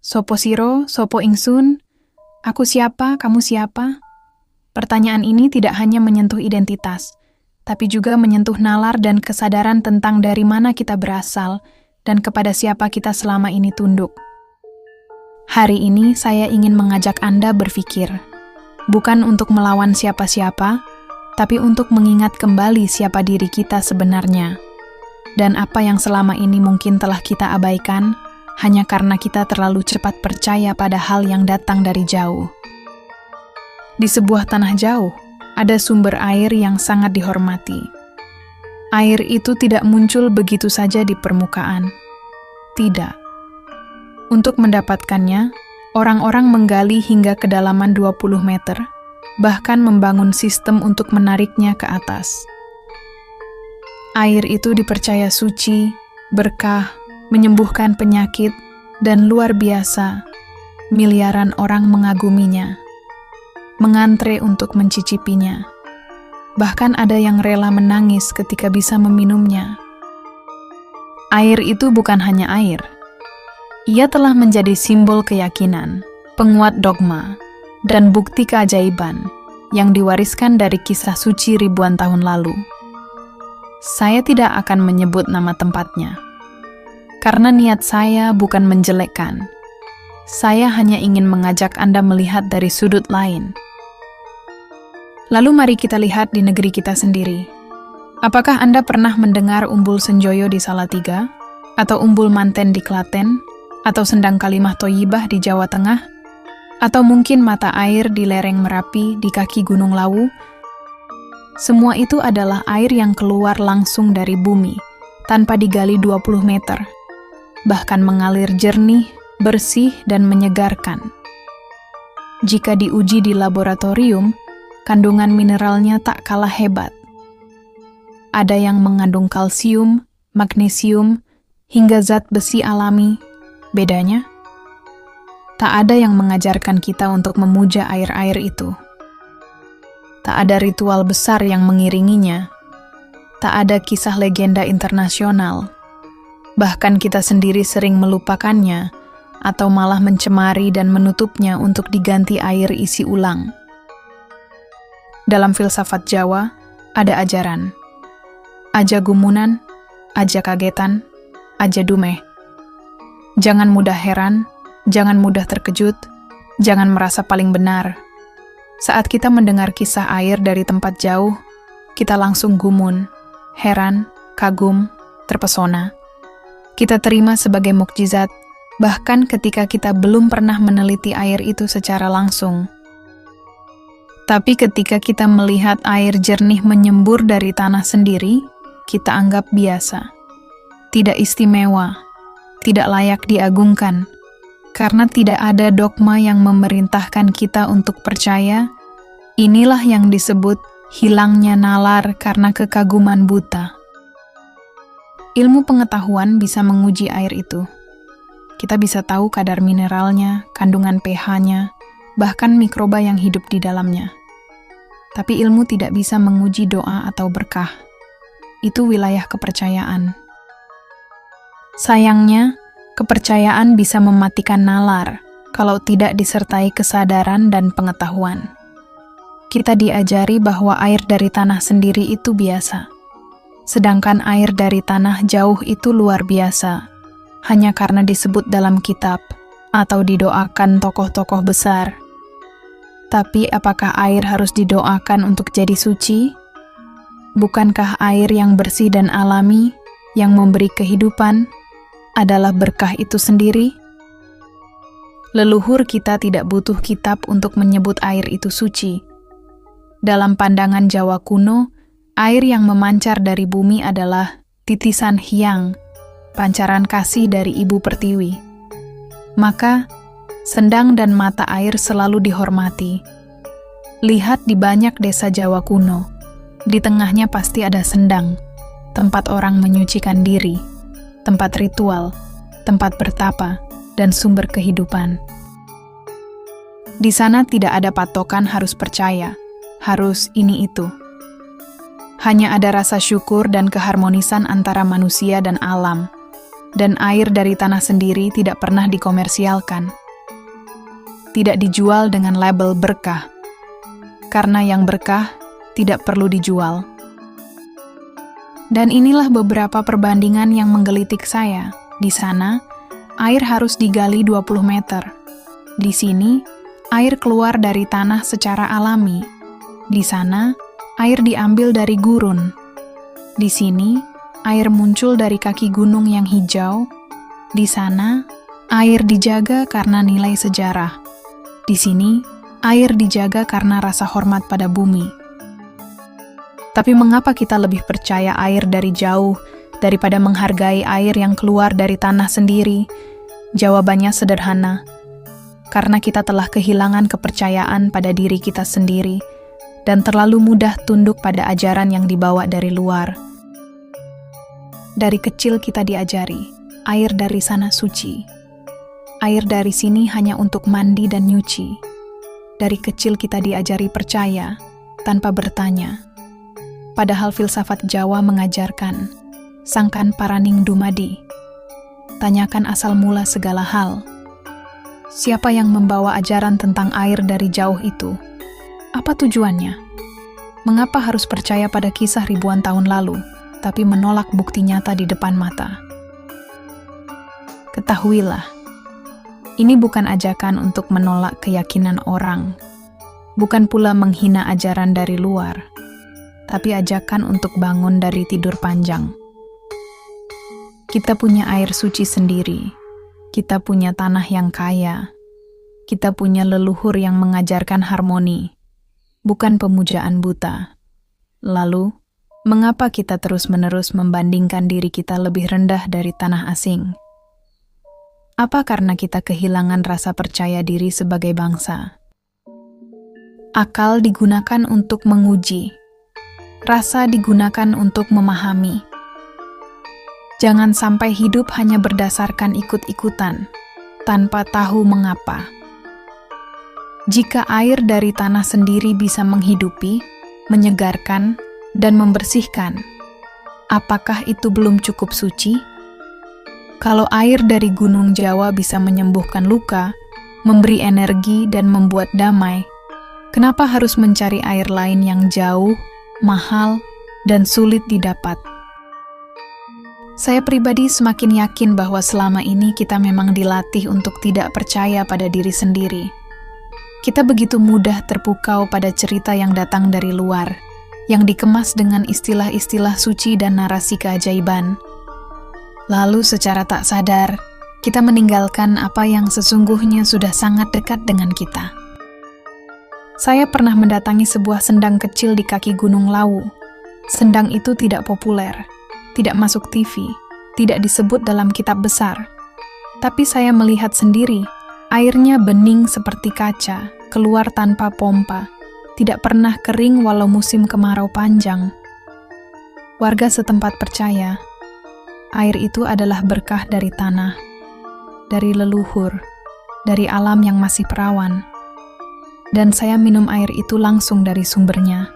Sopo siro, sopo ingsun? Aku siapa, kamu siapa? Pertanyaan ini tidak hanya menyentuh identitas, tapi juga menyentuh nalar dan kesadaran tentang dari mana kita berasal dan kepada siapa kita selama ini tunduk. Hari ini saya ingin mengajak Anda berpikir, bukan untuk melawan siapa-siapa, tapi untuk mengingat kembali siapa diri kita sebenarnya. Dan apa yang selama ini mungkin telah kita abaikan, hanya karena kita terlalu cepat percaya pada hal yang datang dari jauh. Di sebuah tanah jauh, ada sumber air yang sangat dihormati. Air itu tidak muncul begitu saja di permukaan. Tidak. Untuk mendapatkannya, orang-orang menggali hingga kedalaman 20 meter, bahkan membangun sistem untuk menariknya ke atas. Air itu dipercaya suci, berkah, menyembuhkan penyakit, dan luar biasa, miliaran orang mengaguminya, mengantre untuk mencicipinya. Bahkan ada yang rela menangis ketika bisa meminumnya. Air itu bukan hanya air. Ia telah menjadi simbol keyakinan, penguat dogma, dan bukti keajaiban yang diwariskan dari kisah suci ribuan tahun lalu. Saya tidak akan menyebut nama tempatnya, karena niat saya bukan menjelekkan. Saya hanya ingin mengajak Anda melihat dari sudut lain. Lalu mari kita lihat di negeri kita sendiri. Apakah Anda pernah mendengar Umbul Senjoyo di Salatiga? Atau Umbul Manten di Klaten? Atau Sendang Kalimah Thoyibah di Jawa Tengah? Atau mungkin mata air di lereng Merapi di kaki Gunung Lawu? Semua itu adalah air yang keluar langsung dari bumi, tanpa digali 20 meter. Bahkan mengalir jernih, bersih, dan menyegarkan. Jika diuji di laboratorium, kandungan mineralnya tak kalah hebat. Ada yang mengandung kalsium, magnesium, hingga zat besi alami. Bedanya? Tak ada yang mengajarkan kita untuk memuja air-air itu. Tak ada ritual besar yang mengiringinya. Tak ada kisah legenda internasional. Bahkan kita sendiri sering melupakannya, atau malah mencemari dan menutupnya untuk diganti air isi ulang. Dalam filsafat Jawa, ada ajaran. Aja gumunan, aja kagetan, aja dumeh. Jangan mudah heran, jangan mudah terkejut, jangan merasa paling benar. Saat kita mendengar kisah air dari tempat jauh, kita langsung gumun, heran, kagum, terpesona. Kita terima sebagai mukjizat, bahkan ketika kita belum pernah meneliti air itu secara langsung. Tapi ketika kita melihat air jernih menyembur dari tanah sendiri, kita anggap biasa. Tidak istimewa, tidak layak diagungkan, karena tidak ada dogma yang memerintahkan kita untuk percaya. Inilah yang disebut hilangnya nalar karena kekaguman buta. Ilmu pengetahuan bisa menguji air itu. Kita bisa tahu kadar mineralnya, kandungan pH-nya, bahkan mikroba yang hidup di dalamnya. Tapi ilmu tidak bisa menguji doa atau berkah. Itu wilayah kepercayaan. Sayangnya, kepercayaan bisa mematikan nalar kalau tidak disertai kesadaran dan pengetahuan. Kita diajari bahwa air dari tanah sendiri itu biasa, sedangkan air dari tanah jauh itu luar biasa, hanya karena disebut dalam kitab atau didoakan tokoh-tokoh besar. Tapi apakah air harus didoakan untuk jadi suci? Bukankah air yang bersih dan alami, yang memberi kehidupan, adalah berkah itu sendiri? Leluhur kita tidak butuh kitab untuk menyebut air itu suci. Dalam pandangan Jawa kuno, air yang memancar dari bumi adalah titisan hyang, pancaran kasih dari Ibu Pertiwi. Maka, sendang dan mata air selalu dihormati. Lihat di banyak desa Jawa kuno, di tengahnya pasti ada sendang, tempat orang menyucikan diri, tempat ritual, tempat bertapa, dan sumber kehidupan. Di sana tidak ada patokan harus percaya, harus ini itu. Hanya ada rasa syukur dan keharmonisan antara manusia dan alam, dan air dari tanah sendiri tidak pernah dikomersialkan. Tidak dijual dengan label berkah, karena yang berkah tidak perlu dijual. Dan inilah beberapa perbandingan yang menggelitik saya. Di sana, air harus digali 20 meter. Di sini, air keluar dari tanah secara alami. Di sana, air diambil dari gurun. Di sini, air muncul dari kaki gunung yang hijau. Di sana, air dijaga karena nilai sejarah. Di sini, air dijaga karena rasa hormat pada bumi. Tapi mengapa kita lebih percaya air dari jauh daripada menghargai air yang keluar dari tanah sendiri? Jawabannya sederhana. Karena kita telah kehilangan kepercayaan pada diri kita sendiri dan terlalu mudah tunduk pada ajaran yang dibawa dari luar. Dari kecil kita diajari, air dari sana suci. Air dari sini hanya untuk mandi dan nyuci. Dari kecil kita diajari percaya, tanpa bertanya. Padahal filsafat Jawa mengajarkan, sangkan paraning dumadi. Tanyakan asal mula segala hal. Siapa yang membawa ajaran tentang air dari jauh itu? Apa tujuannya? Mengapa harus percaya pada kisah ribuan tahun lalu, tapi menolak bukti nyata di depan mata? Ketahuilah, ini bukan ajakan untuk menolak keyakinan orang, bukan pula menghina ajaran dari luar, tapi ajakan untuk bangun dari tidur panjang. Kita punya air suci sendiri, kita punya tanah yang kaya, kita punya leluhur yang mengajarkan harmoni, bukan pemujaan buta. Lalu, mengapa kita terus-menerus membandingkan diri kita lebih rendah dari tanah asing? Apa karena kita kehilangan rasa percaya diri sebagai bangsa? Akal digunakan untuk menguji, rasa digunakan untuk memahami. Jangan sampai hidup hanya berdasarkan ikut-ikutan, tanpa tahu mengapa. Jika air dari tanah sendiri bisa menghidupi, menyegarkan, dan membersihkan, apakah itu belum cukup suci? Kalau air dari Gunung Jawa bisa menyembuhkan luka, memberi energi, dan membuat damai, kenapa harus mencari air lain yang jauh, mahal, dan sulit didapat? Saya pribadi semakin yakin bahwa selama ini kita memang dilatih untuk tidak percaya pada diri sendiri. Kita begitu mudah terpukau pada cerita yang datang dari luar, yang dikemas dengan istilah-istilah suci dan narasi keajaiban. Lalu secara tak sadar, kita meninggalkan apa yang sesungguhnya sudah sangat dekat dengan kita. Saya pernah mendatangi sebuah sendang kecil di kaki Gunung Lawu. Sendang itu tidak populer, tidak masuk TV, tidak disebut dalam kitab besar. Tapi saya melihat sendiri, airnya bening seperti kaca, keluar tanpa pompa, tidak pernah kering walau musim kemarau panjang. Warga setempat percaya, air itu adalah berkah dari tanah, dari leluhur, dari alam yang masih perawan. Dan saya minum air itu langsung dari sumbernya.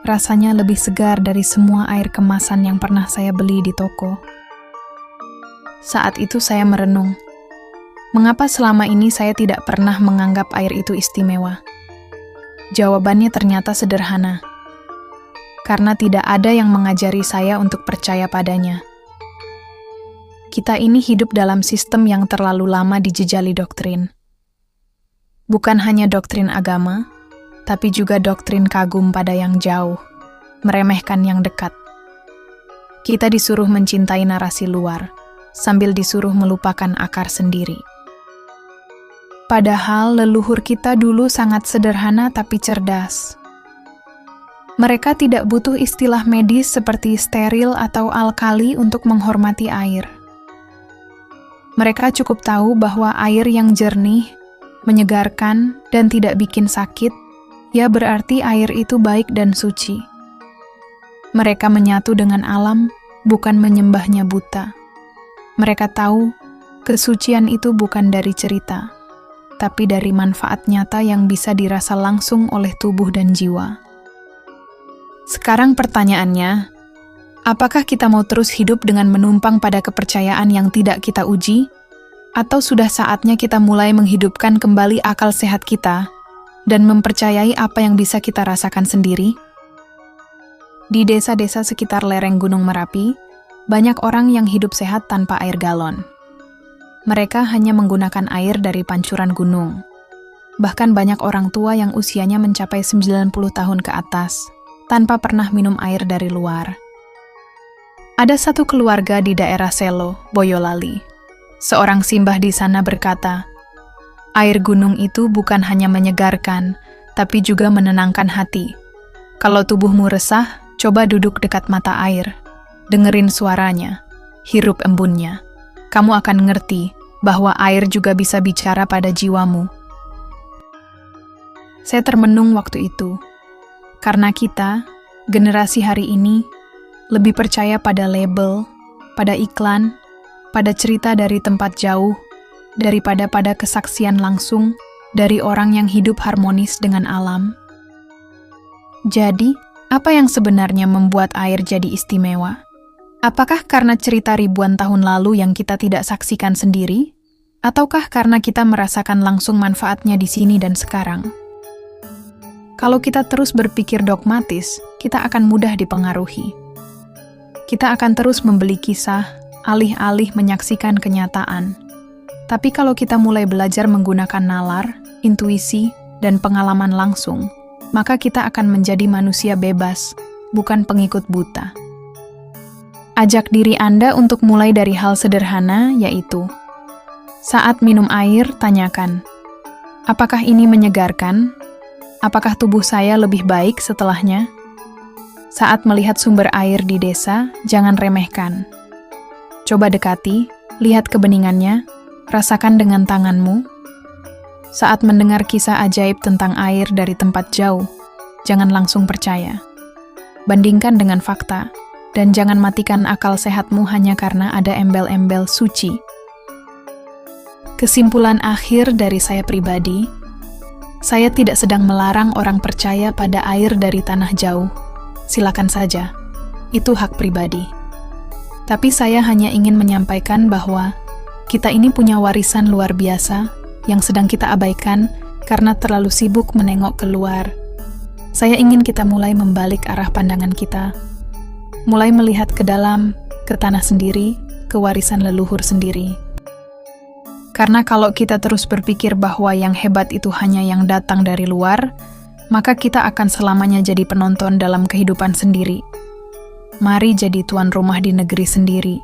Rasanya lebih segar dari semua air kemasan yang pernah saya beli di toko. Saat itu saya merenung, mengapa selama ini saya tidak pernah menganggap air itu istimewa? Jawabannya ternyata sederhana. Karena tidak ada yang mengajari saya untuk percaya padanya. Kita ini hidup dalam sistem yang terlalu lama dijejali doktrin. Bukan hanya doktrin agama, tapi juga doktrin kagum pada yang jauh, meremehkan yang dekat. Kita disuruh mencintai narasi luar, sambil disuruh melupakan akar sendiri. Padahal leluhur kita dulu sangat sederhana tapi cerdas. Mereka tidak butuh istilah medis seperti steril atau alkali untuk menghormati air. Mereka cukup tahu bahwa air yang jernih, menyegarkan, dan tidak bikin sakit, ya berarti air itu baik dan suci. Mereka menyatu dengan alam, bukan menyembahnya buta. Mereka tahu, kesucian itu bukan dari cerita, tapi dari manfaat nyata yang bisa dirasa langsung oleh tubuh dan jiwa. Sekarang pertanyaannya, Apakah kita mau terus hidup dengan menumpang pada kepercayaan yang tidak kita uji? Atau sudah saatnya kita mulai menghidupkan kembali akal sehat kita dan mempercayai apa yang bisa kita rasakan sendiri? Di desa-desa sekitar lereng Gunung Merapi, banyak orang yang hidup sehat tanpa air galon. Mereka hanya menggunakan air dari pancuran gunung. Bahkan banyak orang tua yang usianya mencapai 90 tahun ke atas, tanpa pernah minum air dari luar. Ada satu keluarga di daerah Selo, Boyolali. Seorang simbah di sana berkata, air gunung itu bukan hanya menyegarkan, tapi juga menenangkan hati. Kalau tubuhmu resah, coba duduk dekat mata air. Dengerin suaranya, hirup embunnya. Kamu akan ngerti bahwa air juga bisa bicara pada jiwamu. Saya termenung waktu itu, karena kita, generasi hari ini, lebih percaya pada label, pada iklan, pada cerita dari tempat jauh, daripada pada kesaksian langsung dari orang yang hidup harmonis dengan alam. Jadi, apa yang sebenarnya membuat air jadi istimewa? Apakah karena cerita ribuan tahun lalu yang kita tidak saksikan sendiri? Ataukah karena kita merasakan langsung manfaatnya di sini dan sekarang? Kalau kita terus berpikir dogmatis, kita akan mudah dipengaruhi. Kita akan terus membeli kisah, alih-alih menyaksikan kenyataan. Tapi kalau kita mulai belajar menggunakan nalar, intuisi, dan pengalaman langsung, maka kita akan menjadi manusia bebas, bukan pengikut buta. Ajak diri Anda untuk mulai dari hal sederhana, yaitu saat minum air, tanyakan, apakah ini menyegarkan? Apakah tubuh saya lebih baik setelahnya? Saat melihat sumber air di desa, jangan remehkan. Coba dekati, lihat kebeningannya, rasakan dengan tanganmu. Saat mendengar kisah ajaib tentang air dari tempat jauh, jangan langsung percaya. Bandingkan dengan fakta, dan jangan matikan akal sehatmu hanya karena ada embel-embel suci. Kesimpulan akhir dari saya pribadi, saya tidak sedang melarang orang percaya pada air dari tanah jauh. Silakan saja, itu hak pribadi. Tapi saya hanya ingin menyampaikan bahwa kita ini punya warisan luar biasa yang sedang kita abaikan karena terlalu sibuk menengok keluar. Saya ingin kita mulai membalik arah pandangan kita, mulai melihat ke dalam, ke tanah sendiri, ke warisan leluhur sendiri. Karena kalau kita terus berpikir bahwa yang hebat itu hanya yang datang dari luar, maka kita akan selamanya jadi penonton dalam kehidupan sendiri. Mari jadi tuan rumah di negeri sendiri.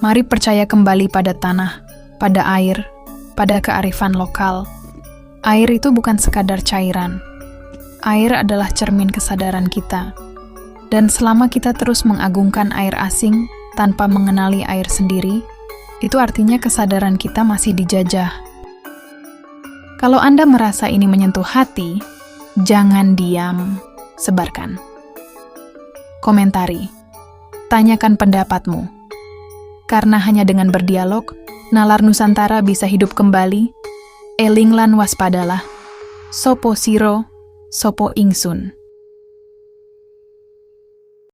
Mari percaya kembali pada tanah, pada air, pada kearifan lokal. Air itu bukan sekadar cairan. Air adalah cermin kesadaran kita. Dan selama kita terus mengagungkan air asing tanpa mengenali air sendiri, itu artinya kesadaran kita masih dijajah. Kalau Anda merasa ini menyentuh hati, jangan diam, sebarkan. Komentari. Tanyakan pendapatmu. Karena hanya dengan berdialog, nalar Nusantara bisa hidup kembali. Eling lan waspadalah. Sopo siro, sopo ingsun.